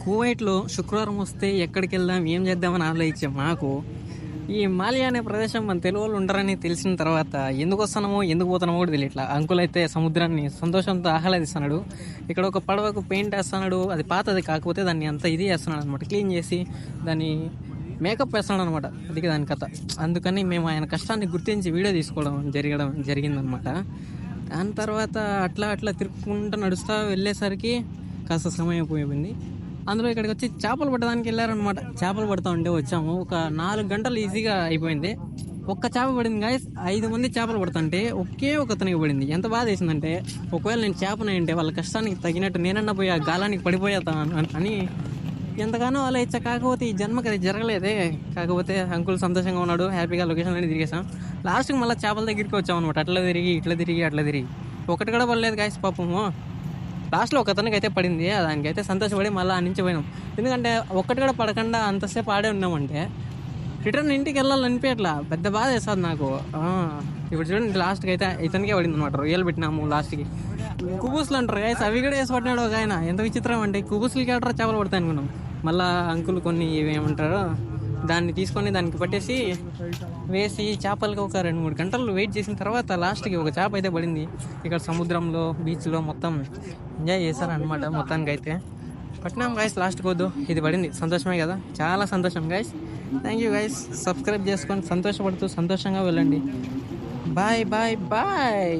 కువైట్లో శుక్రవారం వస్తే ఎక్కడికి వెళ్దాం ఏం చేద్దామని ఆలోచించాం. మాకు ఈ మాలియా అనే ప్రదేశం మన తెలుగు వాళ్ళు ఉంటారని తెలిసిన తర్వాత ఎందుకు వస్తున్నామో ఎందుకు పోతున్నామో కూడా తెలియట్లా. అంకుల్ అయితే సముద్రాన్ని సంతోషంతో ఆహ్లాదిస్తున్నాడు. ఇక్కడ ఒక పడవకు పెయింట్ వేస్తున్నాడు. అది పాతది కాకపోతే దాన్ని అంత ఇది వేస్తున్నాడు అనమాట, క్లీన్ చేసి దాన్ని మేకప్ వేస్తున్నాడు అనమాట. అది దాని కథ. అందుకని మేము ఆయన కష్టాన్ని గుర్తించి వీడియో తీసుకోవడం జరిగిందనమాట. దాని తర్వాత అట్లా అట్లా తిరుక్కుంటూ నడుస్తూ వెళ్ళేసరికి కాస్త సమయం అయిపోయింది. అందులో ఇక్కడికి వచ్చి చేపలు పట్టడానికి వెళ్ళారనమాట. చేపలు పడుతూ ఉంటే వచ్చాము. ఒక 4 గంటలు ఈజీగా అయిపోయింది. ఒక్క చేప పడింది గాయస్. 5 మంది చేపలు పడుతుంటే ఒకే ఒకతనికి పడింది. ఎంత బాధ వేసిందంటే, ఒకవేళ నేను చేపని అంటే వాళ్ళ కష్టానికి తగినట్టు నేనన్నా పోయి ఆ గాలానికి పడిపోయేతాను అని ఎంతగానో ఆలోచించా. కాకపోతే ఈ జన్మకి అది జరగలేదే. కాకపోతే అంకుల్ సంతోషంగా ఉన్నాడు. హ్యాపీగా లొకేషన్ అని తిరిగేసాం. లాస్ట్కి మళ్ళీ చేపల దగ్గరికి వచ్చాం అనమాట. అట్లా తిరిగి ఒకటి కూడా పడలేదు గాయస్ పాపము. లాస్ట్లో ఒక అతనికి అయితే పడింది. దానికైతే సంతోషపడి మళ్ళీ ఆ నుంచి పోయినాం. ఎందుకంటే ఒక్కటి కూడా పడకుండా అంతసేపు ఆడే ఉన్నామంటే రిటర్న్ ఇంటికి వెళ్ళాలనిపించట్లా. పెద్ద బాధ వేస్తుంది నాకు. ఇప్పుడు చూడండి, లాస్ట్కి అయితే ఇతనికే పడింది అనమాట. రొయ్యలు పెట్టినాము లాస్ట్కి. కుబూసులు అంటారు గాయస్, అవి కూడా వేసి పట్టినాడు ఒక ఆయన. ఎంత విచిత్రం అంటే కుబూసులకి ఆడరా చేపలు పడతాయి అనుకున్నాం. మళ్ళీ అంకుల్ కొన్ని ఏమంటారో దాన్ని తీసుకొని దానికి పట్టేసి వేసి చేపలకి ఒక 2-3 గంటలు వెయిట్ చేసిన తర్వాత లాస్ట్కి ఒక చేప అయితే పడింది. ఇక్కడ సముద్రంలో బీచ్లో మొత్తం ఎంజాయ్ చేశారనమాట. మొత్తానికి అయితే పట్టినాం గాయస్. లాస్ట్కి వద్దు, ఇది పడింది. సంతోషమే కదా, చాలా సంతోషం guys. Thank you guys. Subscribe చేసుకొని సంతోషపడుతూ సంతోషంగా వెళ్ళండి. Bye bye bye.